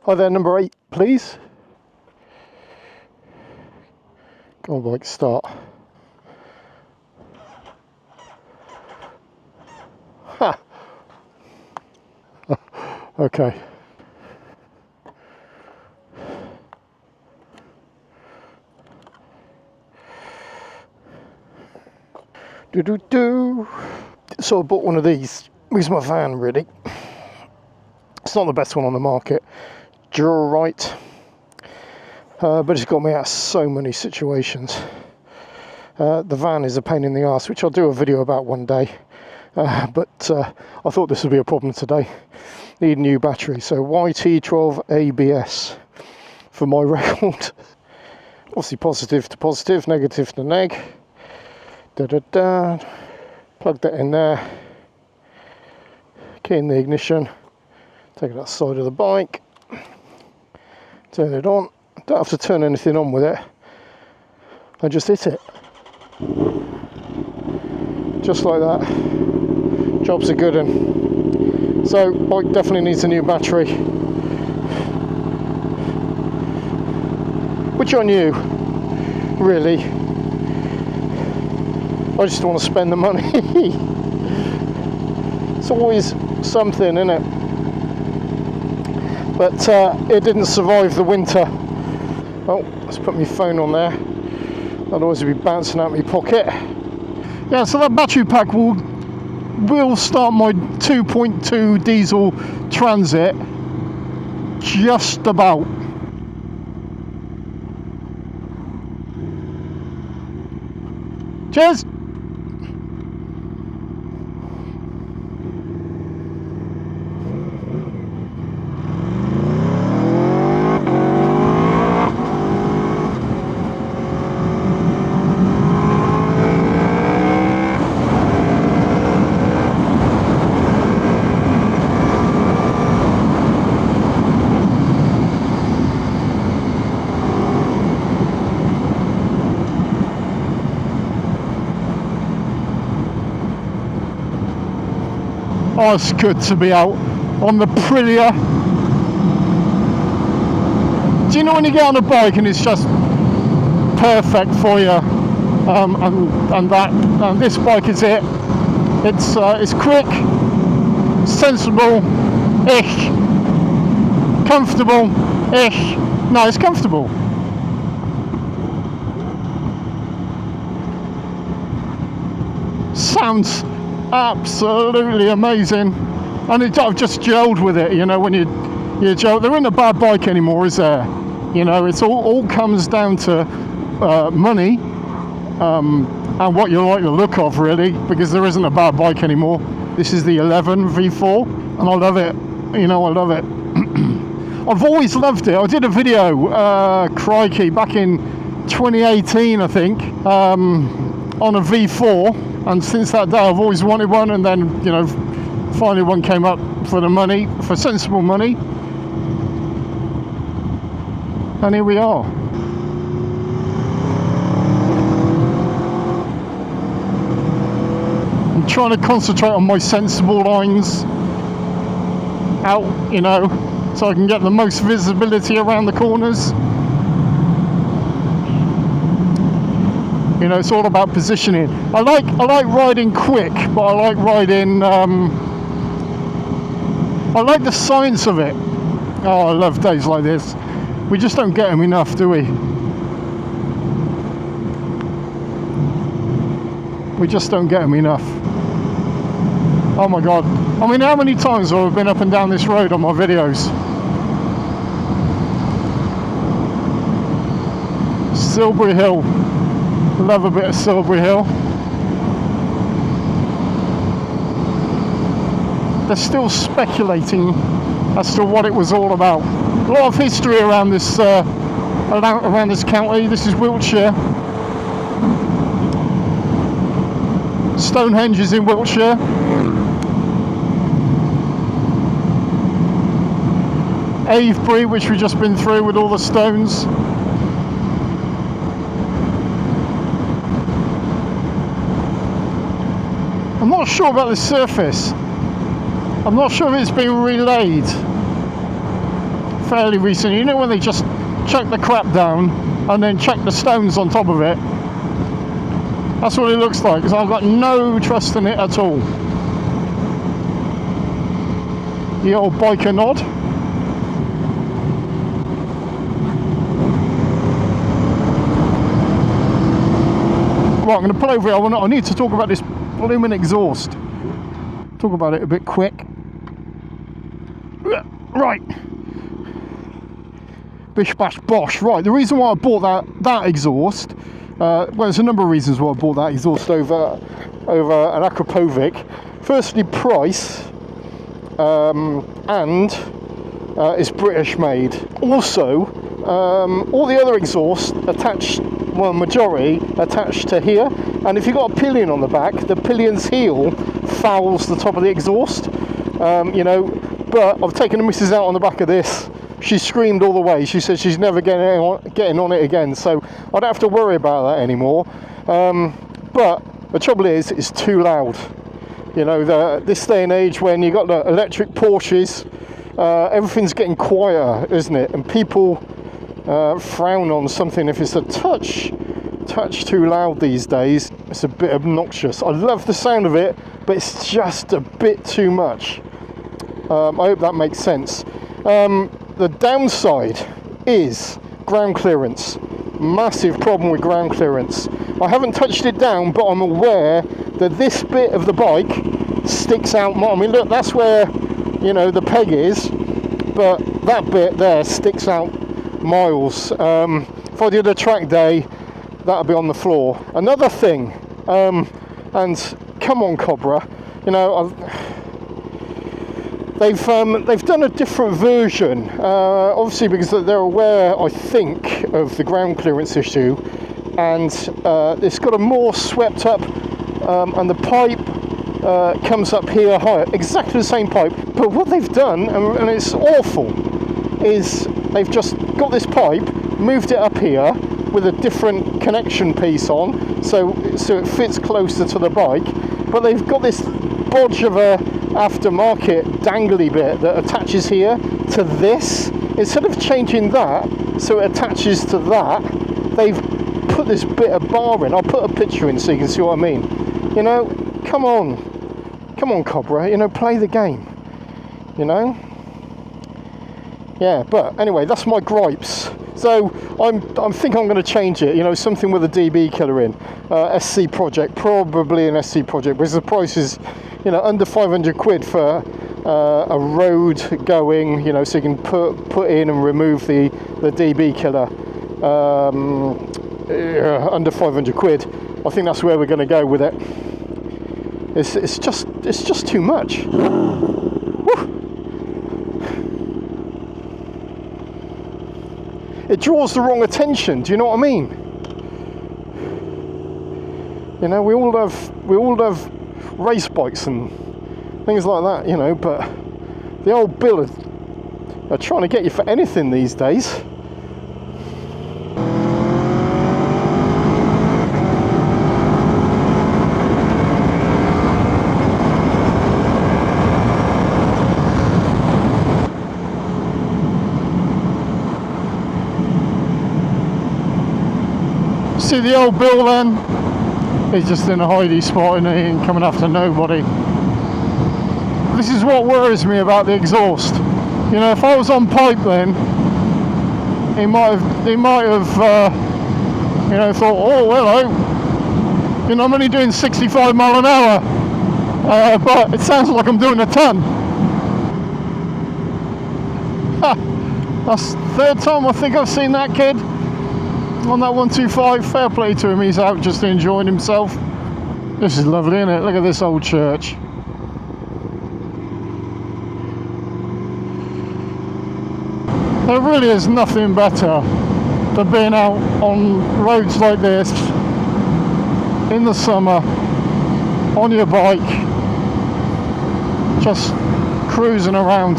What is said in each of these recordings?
Hi there, number 8, please. Go on, bike, start. Ha! Okay. Do. So I bought one of these. Here's my van, really. It's not the best one on the market. Right. But it's got me out of so many situations. The van is a pain in the arse, which I'll do a video about one day. But I thought this would be a problem today. Need a new battery. So YT12 ABS for my record. Obviously positive to positive, negative to neg. Plug that in there. Key in the ignition. Take it outside of the bike. Turn it on. Don't have to turn anything on with it. I just hit it. Just like that. Job's a good one. So bike definitely needs a new battery. Which I knew, really. I just want to spend the money. It's always something, isn't it? But it didn't survive the winter. Oh, let's put my phone on there. Otherwise it'll be bouncing out my pocket. Yeah, so that battery pack will start my 2.2 diesel Transit just about. Cheers! Oh, it's good to be out on the Aprilia. Do you know when you get on a bike and it's just perfect for you? And this bike is it. It's quick, sensible-ish, comfortable-ish. No, it's comfortable. Sounds absolutely amazing, and I've just gelled with it. You know, when you gel, there isn't a bad bike anymore, is there? You know, it's all comes down to money and what you like the look of, really, because there isn't a bad bike anymore. This is the 11 V4, and I love it. You know, I love it. I've always loved it. I did a video, crikey, back in 2018, I think, on a V4. And since that day, I've always wanted one, and then, you know, finally one came up for the money, for sensible money. And here we are. I'm trying to concentrate on my sensible lines out, you know, so I can get the most visibility around the corners. You know, it's all about positioning. I like riding quick, but I like riding. I like the science of it. Oh, I love days like this. We just don't get them enough, do we? We just don't get them enough. Oh my God! I mean, how many times have I been up and down this road on my videos? Silbury Hill. Love a bit of Silbury Hill. They're still speculating as to what it was all about. A lot of history around this county. This is Wiltshire. Stonehenge is in Wiltshire. Avebury, which we've just been through with all the stones. I'm not sure about the surface. I'm not sure if it's been relaid. fairly recent. You know when they just chuck the crap down and then chuck the stones on top of it? That's what it looks like, because I've got no trust in it at all. The old biker nod. Right, I'm going to pull over here. I need to talk about this blooming exhaust. Talk about it a bit quick. Right. Bish bash bosh. Right, the reason why I bought that exhaust, well, there's a number of reasons why I bought that exhaust over an Akrapovic. Firstly, price, and it's British made. Also, all the other exhausts attached, well, majority attached to here, and if you've got a pillion on the back, the pillion's heel fouls the top of the exhaust, you know. But I've taken the missus out on the back of this. She screamed all the way. She said she's never getting on it again, so I don't have to worry about that anymore. But the trouble is, it's too loud. You know, this day and age when you've got the electric Porsches, everything's getting quieter, isn't it? And people frown on something if it's a touch too loud these days. It's a bit obnoxious. I love the sound of it, but it's just a bit too much. I hope that makes sense. The downside is ground clearance. Massive problem with ground clearance. I haven't touched it down, but I'm aware that this bit of the bike sticks out more. I mean, look, that's where, you know, the peg is, but that bit there sticks out miles. If I did a track day, that'll be on the floor. Another thing, and come on, Cobra, you know, they've done a different version, obviously because they're aware, I think, of the ground clearance issue, and it's got a more swept up, and the pipe comes up here higher, exactly the same pipe. But what they've done, and it's awful, is they've just got this pipe, moved it up here with a different connection piece on, so it fits closer to the bike. But they've got this bodge of a aftermarket dangly bit that attaches here to this. Instead of changing that so it attaches to that, they've put this bit of bar in. I'll put a picture in so you can see what I mean. You know, come on, Cobra, you know, play the game, you know. Yeah, but anyway, that's my gripes. So I think I'm going to change it, you know, something with a DB killer in. SC Project, probably an SC Project, because the price is, you know, under 500 quid for a road going, you know, so you can put in and remove the DB killer. Under 500 quid. I think that's where we're going to go with it. It's just too much. Woo. It draws the wrong attention. Do you know what I mean? You know, we all have race bikes and things like that, you know, but the old bill are trying to get you for anything these days. See the old Bill then? He's just in a hidey spot and he ain't coming after nobody. This is what worries me about the exhaust. You know, if I was on pipe then, he might have you know, thought, oh, hello. You know, I'm only doing 65 mile an hour. But it sounds like I'm doing a ton. That's the third time I think I've seen that kid on that 125. Fair play to him, he's out just enjoying himself. This is lovely, isn't it? Look at this old church. There really is nothing better than being out on roads like this in the summer on your bike, just cruising around.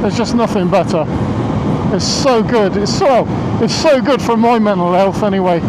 There's just nothing better. It's so good. It's so good for my mental health anyway.